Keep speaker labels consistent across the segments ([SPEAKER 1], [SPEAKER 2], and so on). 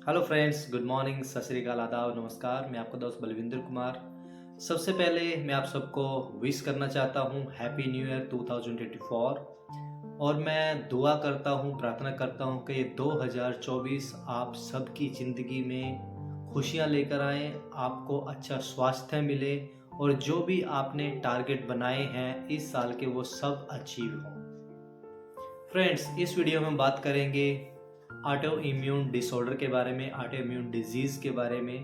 [SPEAKER 1] Hello friends, good morning, सत श्री अकाल, आदाब, नमस्कार। मैं आपका दोस्त बलविंदर कुमार। सबसे पहले मैं आप सबको विश करना चाहता हूँ हैप्पी न्यू ईयर 2024। और मैं दुआ करता हूँ, प्रार्थना करता हूँ कि ये 2024 आप सबकी ज़िंदगी में खुशियाँ लेकर आए, आपको अच्छा स्वास्थ्य मिले और जो भी आपने टारगेट बनाए हैं इस साल के वो सब अचीव हों। फ्रेंड्स, इस वीडियो में हम बात करेंगे ऑटो इम्यून डिसऑर्डर के बारे में, ऑटो इम्यून डिजीज़ के बारे में।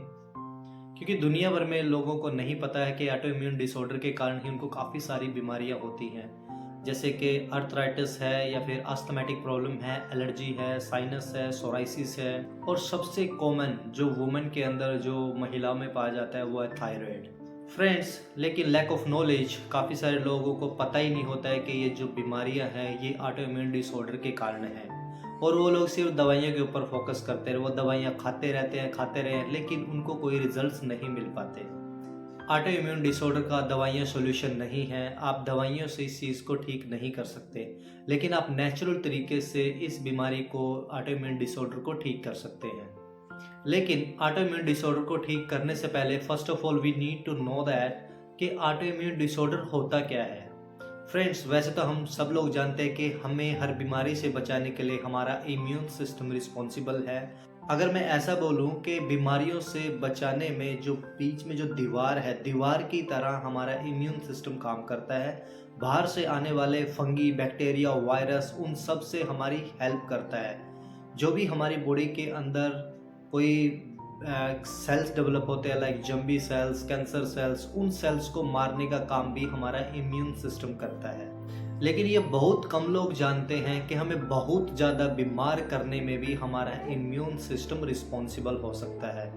[SPEAKER 1] क्योंकि दुनिया भर में लोगों को नहीं पता है कि ऑटो इम्यून डिसऑर्डर के कारण ही उनको काफ़ी सारी बीमारियां होती हैं, जैसे कि अर्थराइटिस है या फिर अस्थमेटिक प्रॉब्लम है, एलर्जी है, साइनस है, सोराइसिस है और सबसे कॉमन जो वुमेन के अंदर जो महिलाओं में पाया जाता है वो है थायराइड। फ्रेंड्स, लेकिन लैक ऑफ नॉलेज, काफ़ी सारे लोगों को पता ही नहीं होता है कि ये जो बीमारियां हैं ये ऑटो इम्यून डिसऑर्डर के कारण हैं। और वो लोग सिर्फ दवाइयों के ऊपर फोकस करते हैं, वो दवाइयाँ खाते रहे हैं, लेकिन उनको कोई रिजल्ट्स नहीं मिल पाते। ऑटो इम्यून डिसऑर्डर का दवाइयाँ सॉल्यूशन नहीं है। आप दवाइयों से इस चीज़ को ठीक नहीं कर सकते, लेकिन आप नेचुरल तरीके से इस बीमारी को, ऑटो इम्यून डिसऑर्डर को ठीक कर सकते हैं। लेकिन ऑटो इम्यून डिसऑर्डर को ठीक करने से पहले first of all we need to know that कि ऑटो इम्यून डिसऑर्डर होता क्या है। फ्रेंड्स, वैसे तो हम सब लोग जानते हैं कि हमें हर बीमारी से बचाने के लिए हमारा इम्यून सिस्टम रिस्पॉन्सिबल है। अगर मैं ऐसा बोलूं कि बीमारियों से बचाने में जो बीच में जो दीवार है, दीवार की तरह हमारा इम्यून सिस्टम काम करता है। बाहर से आने वाले फंगी, बैक्टीरिया, वायरस, उन सब से हमारी हेल्प करता है। जो भी हमारी बॉडी के अंदर कोई सेल्स डेवलप होते हैं, like zombie cells, cancer cells, उन सेल्स को मारने का काम भी हमारा इम्यून सिस्टम करता है। लेकिन ये बहुत कम लोग जानते हैं कि हमें बहुत ज़्यादा बीमार करने में भी हमारा इम्यून सिस्टम रिस्पॉन्सिबल हो सकता है।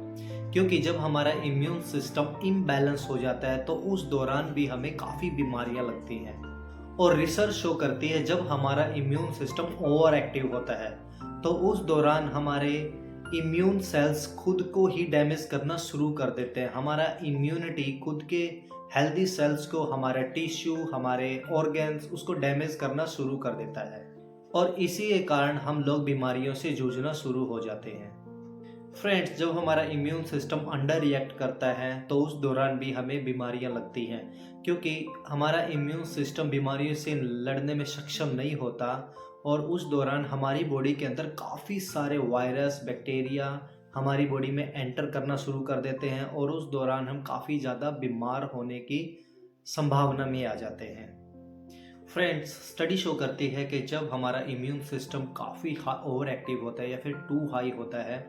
[SPEAKER 1] क्योंकि जब हमारा इम्यून सिस्टम इम्बैलेंस हो जाता है तो उस दौरान भी हमें काफ़ी बीमारियां लगती हैं। और रिसर्च शो करती है जब हमारा इम्यून सिस्टम ओवर एक्टिव होता है तो उस दौरान हमारे इम्यून सेल्स खुद को ही डैमेज करना शुरू कर देते हैं। हमारा इम्यूनिटी खुद के हेल्दी सेल्स को, हमारा टिश्यू, हमारे ऑर्गन्स, उसको डैमेज करना शुरू कर देता है और इसी के कारण हम लोग बीमारियों से जूझना शुरू हो जाते हैं। फ्रेंड्स, जब हमारा इम्यून सिस्टम अंडर रिएक्ट करता है तो उस दौरान भी हमें बीमारियां लगती हैं, क्योंकि हमारा इम्यून सिस्टम बीमारियों से लड़ने में सक्षम नहीं होता और उस दौरान हमारी बॉडी के अंदर काफ़ी सारे वायरस, बैक्टीरिया हमारी बॉडी में एंटर करना शुरू कर देते हैं और उस दौरान हम काफ़ी ज़्यादा बीमार होने की संभावना में आ जाते हैं। फ्रेंड्स, स्टडी शो करती है कि जब हमारा इम्यून सिस्टम काफ़ी ओवर एक्टिव होता है या फिर टू हाई होता है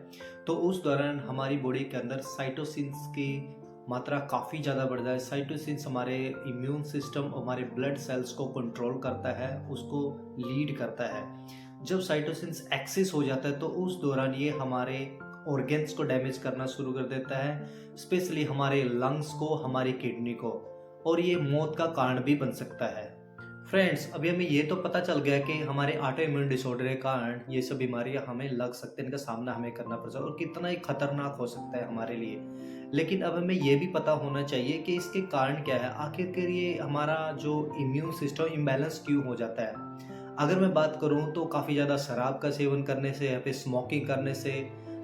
[SPEAKER 1] तो उस दौरान हमारी बॉडी के अंदर साइटोसिन्स की मात्रा काफ़ी ज़्यादा बढ़ जाए। साइटोसिन्स हमारे इम्यून सिस्टम, हमारे ब्लड सेल्स को कंट्रोल करता है, उसको लीड करता है। जब साइटोसिन्स एक्सेस हो जाता है तो उस दौरान ये हमारे ऑर्गन्स को डैमेज करना शुरू कर देता है, स्पेशली हमारे लंग्स को, हमारी किडनी को, और ये मौत का कारण भी बन सकता है। फ्रेंड्स, अभी हमें ये तो पता चल गया कि हमारे ऑटो इम्यून डिसऑर्डर के कारण ये सब बीमारियां हमें लग सकते हैं, इनका सामना हमें करना पड़ सकता है और कितना ही खतरनाक हो सकता है हमारे लिए। लेकिन अब हमें ये भी पता होना चाहिए कि इसके कारण क्या है, आखिरकार ये हमारा जो इम्यून सिस्टम इम्बैलेंस क्यों हो जाता है। अगर मैं बात करूँ तो काफ़ी ज़्यादा शराब का सेवन करने से या फिर स्मोकिंग करने से,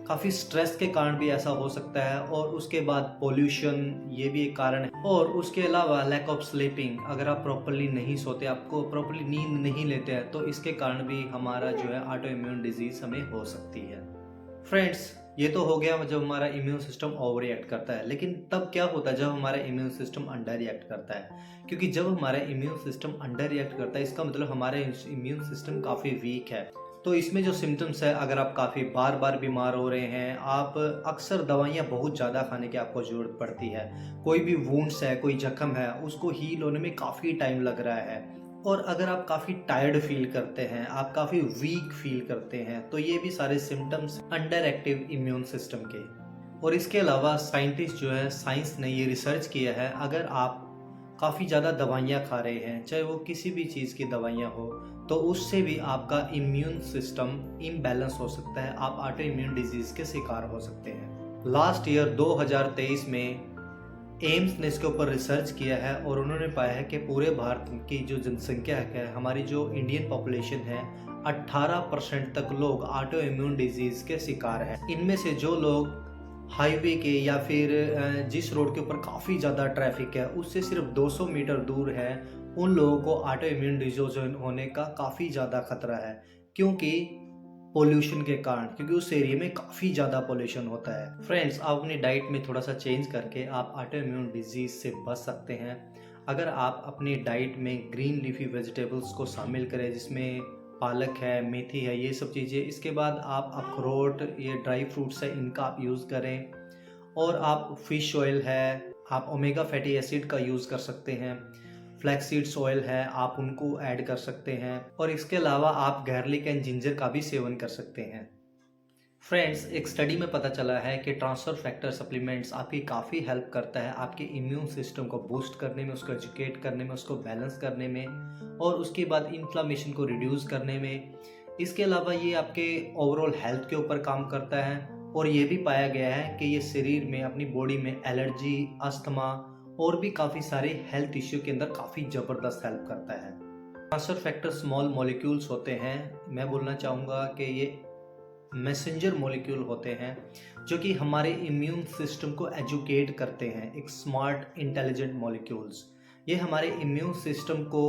[SPEAKER 1] काफ़ी स्ट्रेस के कारण भी ऐसा हो सकता है, और उसके बाद पोल्यूशन, ये भी एक कारण है। और उसके अलावा लैक ऑफ स्लीपिंग, अगर आप प्रॉपरली नहीं सोते, आपको प्रॉपरली नींद नहीं लेते हैं तो इसके कारण भी हमारा जो है ऑटो इम्यून डिजीज़ हमें हो सकती है। फ्रेंड्स, ये तो हो गया जब हमारा इम्यून सिस्टम ओवर रिएक्ट करता है, लेकिन तब क्या होता है जब हमारा इम्यून सिस्टम अंडर रिएक्ट करता है। क्योंकि जब हमारा इम्यून सिस्टम अंडर रिएक्ट करता है इसका मतलब हमारा इम्यून सिस्टम काफ़ी वीक है। तो इसमें जो सिम्टम्स है, अगर आप काफ़ी बार बार बीमार हो रहे हैं, आप अक्सर दवाइयाँ बहुत ज़्यादा खाने की आपको ज़रूरत पड़ती है, कोई भी वुंड्स है, कोई जख्म है, उसको हील होने में काफ़ी टाइम लग रहा है, और अगर आप काफ़ी टायर्ड फील करते हैं, आप काफ़ी वीक फील करते हैं, तो ये भी सारे symptoms under active immune system के। और इसके अलावा साइंटिस्ट जो है, साइंस ने ये रिसर्च किया है, अगर आप काफ़ी ज़्यादा दवाइयाँ खा रहे हैं, चाहे वो किसी भी चीज़ की दवाइयाँ हो, तो उससे भी आपका इम्यून सिस्टम इम्बैलेंस हो सकता है, आप ऑटो इम्यून डिजीज़ के शिकार हो सकते हैं। लास्ट ईयर 2023 में एम्स ने इसके ऊपर रिसर्च किया है और उन्होंने पाया है कि पूरे भारत की जो जनसंख्या है, हमारी जो इंडियन पॉपुलेशन है, 18% तक लोग ऑटो इम्यून डिजीज़ के शिकार हैं। इनमें से जो लोग हाईवे के या फिर जिस रोड के ऊपर काफ़ी ज़्यादा ट्रैफिक है उससे सिर्फ 200 मीटर दूर है, उन लोगों को ऑटो इम्यून डिजीज होने का काफ़ी ज़्यादा खतरा है, क्योंकि पोल्यूशन के कारण, क्योंकि उस एरिया में काफ़ी ज़्यादा पोल्यूशन होता है। फ्रेंड्स, आप अपनी डाइट में थोड़ा सा चेंज करके आप ऑटो इम्यून डिजीज़ से बच सकते हैं। अगर आप अपनी डाइट में ग्रीन लीफी वेजिटेबल्स को शामिल करें, जिसमें पालक है, मेथी है, ये सब चीज़ें। इसके बाद आप अखरोट, ये ड्राई फ्रूट्स है, इनका आप यूज़ करें। और आप फिश ऑयल है, आप ओमेगा फैटी एसिड का यूज़ कर सकते हैं। फ्लैक्सीड्स ऑयल है, आप उनको ऐड कर सकते हैं। और इसके अलावा आप गार्लिक एंड जिंजर का भी सेवन कर सकते हैं। फ्रेंड्स, एक स्टडी में पता चला है कि ट्रांसफर फैक्टर सप्लीमेंट्स आपकी काफ़ी हेल्प करता है आपके इम्यून सिस्टम को बूस्ट करने में, उसको एजुकेट करने में, उसको बैलेंस करने में, और उसके बाद इन्फ्लामेशन को रिड्यूस करने में। इसके अलावा ये आपके ओवरऑल हेल्थ के ऊपर काम करता है, और ये भी पाया गया है कि ये शरीर में, अपनी बॉडी में एलर्जी, अस्थमा और भी काफ़ी सारे हेल्थ इश्यू के अंदर काफ़ी ज़बरदस्त हेल्प करता है। ट्रांसफर फैक्टर स्मॉल मॉलिक्यूल्स होते हैं। मैं बोलना चाहूँगा कि ये मैसेंजर मॉलिक्यूल होते हैं जो कि हमारे इम्यून सिस्टम को एजुकेट करते हैं, एक स्मार्ट इंटेलिजेंट मॉलिक्यूल्स। ये हमारे इम्यून सिस्टम को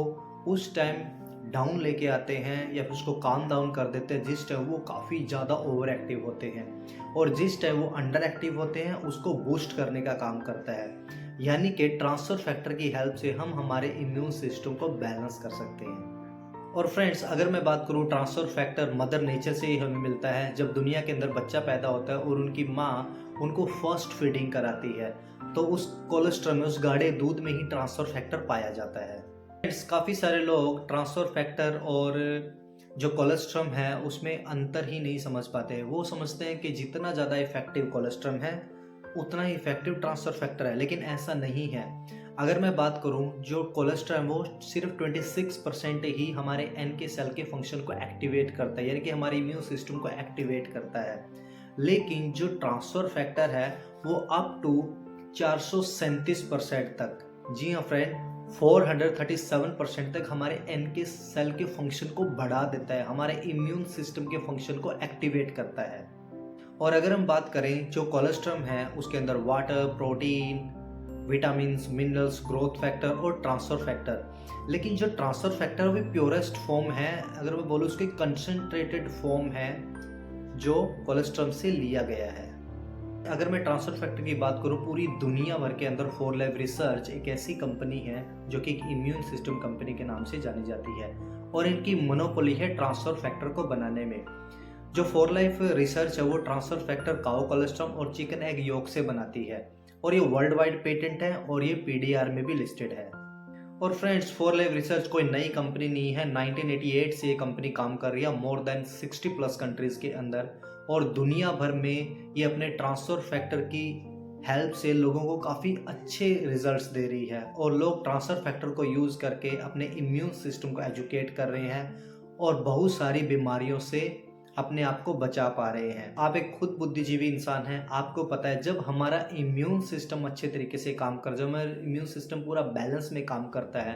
[SPEAKER 1] उस टाइम डाउन लेके आते हैं या फिर उसको काम डाउन कर देते हैं जिस टाइम वो काफ़ी ज़्यादा ओवर एक्टिव होते हैं, और जिस टाइम वो अंडर एक्टिव होते हैं उसको बूस्ट करने का काम करता है। यानी कि ट्रांसफर फैक्टर की हेल्प से हम हमारे इम्यून सिस्टम को बैलेंस कर सकते हैं। और फ्रेंड्स, अगर मैं बात करूँ, ट्रांसफर फैक्टर मदर नेचर से ही हमें मिलता है। जब दुनिया के अंदर बच्चा पैदा होता है और उनकी माँ उनको फर्स्ट फीडिंग कराती है, तो उस कोलेस्ट्रॉल में, उस गाढ़े दूध में ही ट्रांसफर फैक्टर पाया जाता है। फ्रेंड्स, काफ़ी सारे लोग ट्रांसफर फैक्टर और जो कोलेस्ट्रॉल है उसमें अंतर ही नहीं समझ पाते। वो समझते हैं कि जितना ज़्यादा इफेक्टिव कोलेस्ट्रॉल है उतना ही इफेक्टिव ट्रांसफर फैक्टर है, लेकिन ऐसा नहीं है। अगर मैं बात करूं, जो कोलेस्ट्रॉल है वो सिर्फ 26% ही हमारे एन के सेल के फंक्शन को एक्टिवेट करता है, यानी कि हमारे इम्यून सिस्टम को एक्टिवेट करता है। लेकिन जो ट्रांसफर फैक्टर है वो अप टू 437% तक, जी हाँ फ्रेंड, 437% तक हमारे एन के सेल के फंक्शन को बढ़ा देता है, हमारे इम्यून सिस्टम के फंक्शन को एक्टिवेट करता है। और अगर हम बात करें, जो कोलेस्ट्रॉल है उसके अंदर water, protein, vitamins, minerals, growth factor और ट्रांसफर फैक्टर। लेकिन जो ट्रांसफर फैक्टर वो प्योरेस्ट फॉर्म है, अगर मैं बोलूँ उसकी कंसंट्रेटेड फॉर्म है जो कोलेस्ट्रॉल से लिया गया है। अगर मैं ट्रांसफर फैक्टर की बात करूँ, पूरी दुनिया भर के अंदर 4Life रिसर्च एक ऐसी कंपनी है जो कि एक इम्यून सिस्टम कंपनी के नाम से जानी जाती है, और इनकी मोनोपोली है ट्रांसफर फैक्टर को बनाने में। जो 4Life रिसर्च है वो ट्रांसफर फैक्टर काउ कोलेस्ट्रॉल और चिकन एग योक से बनाती है, और ये वर्ल्ड वाइड पेटेंट है और ये PDR में भी लिस्टेड है। और फ्रेंड्स, 4Life रिसर्च कोई नई कंपनी नहीं है। 1988 से ये कंपनी काम कर रही है मोर देन 60 प्लस कंट्रीज के अंदर, और दुनिया भर में ये अपने ट्रांसफर फैक्टर की हेल्प से लोगों को काफ़ी अच्छे रिजल्ट्स दे रही है, और लोग ट्रांसफर फैक्टर को यूज़ करके अपने इम्यून सिस्टम को एजुकेट कर रहे हैं और बहुत सारी बीमारियों से अपने आप को बचा पा रहे हैं। आप एक खुद बुद्धिजीवी इंसान हैं, आपको पता है जब हमारा इम्यून सिस्टम अच्छे तरीके से काम कर, जब हमारा इम्यून सिस्टम पूरा बैलेंस में काम करता है,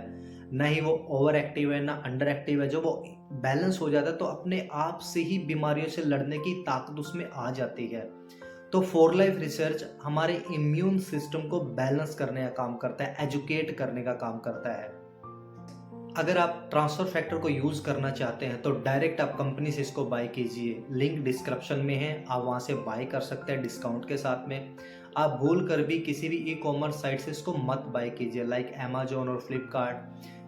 [SPEAKER 1] ना ही वो ओवर एक्टिव है ना अंडर एक्टिव है, जब वो बैलेंस हो जाता है तो अपने आप से ही बीमारियों से लड़ने की ताकत उसमें आ जाती है। तो 4Life रिसर्च हमारे इम्यून सिस्टम को बैलेंस करने का काम करता है, एजुकेट करने का काम करता है। अगर आप ट्रांसफर फैक्टर को यूज़ करना चाहते हैं तो डायरेक्ट आप कंपनी से इसको बाय कीजिए, लिंक डिस्क्रिप्शन में है, आप वहाँ से बाय कर सकते हैं डिस्काउंट के साथ में। आप भूल कर भी किसी भी ई-कॉमर्स साइट से इसको मत बाय कीजिए, लाइक अमेजोन और फ्लिपकार्ट,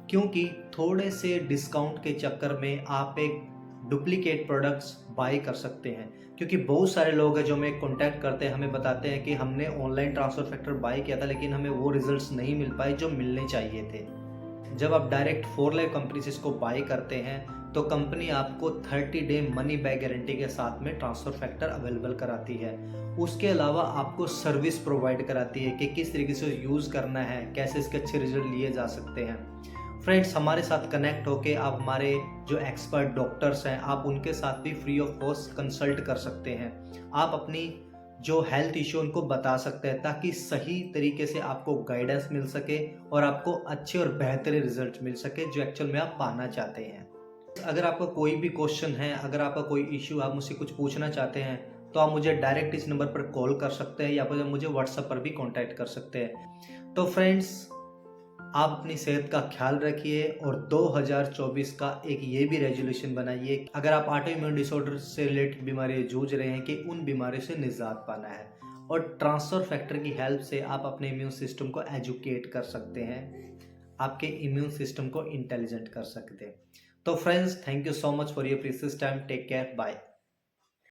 [SPEAKER 1] क्योंकि थोड़े से डिस्काउंट के चक्कर में आप एक डुप्लीकेट प्रोडक्ट्स बाय कर सकते हैं। क्योंकि बहुत सारे लोग हैं जो हमें कॉन्टैक्ट करते हैं, हमें बताते हैं कि हमने ऑनलाइन ट्रांसफर फैक्टर बाय किया था लेकिन हमें वो रिजल्ट्स नहीं मिल पाए जो मिलने चाहिए थे। जब आप डायरेक्ट 4Life कंपनी से इसको बाय करते हैं तो कंपनी आपको 30 डे मनी बैक गारंटी के साथ में ट्रांसफर फैक्टर अवेलेबल कराती है। उसके अलावा आपको सर्विस प्रोवाइड कराती है कि किस तरीके से यूज़ करना है, कैसे इसके अच्छे रिजल्ट लिए जा सकते हैं। फ्रेंड्स, हमारे साथ कनेक्ट होके आप हमारे जो एक्सपर्ट डॉक्टर्स हैं, आप उनके साथ भी फ्री ऑफ कॉस्ट कंसल्ट कर सकते हैं। आप अपनी जो हेल्थ इश्यू उनको बता सकते हैं ताकि सही तरीके से आपको गाइडेंस मिल सके और आपको अच्छे और बेहतर रिजल्ट मिल सके जो एक्चुअल में आप पाना चाहते हैं। अगर आपका कोई भी क्वेश्चन है, अगर आपका कोई इश्यू, आप मुझसे कुछ पूछना चाहते हैं, तो आप मुझे डायरेक्ट इस नंबर पर कॉल कर सकते हैं या फिर मुझे व्हाट्सएप पर भी कांटेक्ट कर सकते हैं। तो फ्रेंड्स, आप अपनी सेहत का ख्याल रखिए और 2024 का एक ये भी रेजोल्यूशन बनाइए, अगर आप ऑटो इम्यून डिसऑर्डर से रिलेटेड बीमारी जूझ रहे हैं, कि उन बीमारियों से निजात पाना है। और ट्रांसफर फैक्टर की हेल्प से आप अपने इम्यून सिस्टम को एजुकेट कर सकते हैं, आपके इम्यून सिस्टम को इंटेलिजेंट कर सकते हैं। तो friends, thank you so much for your precious time. Take care, bye.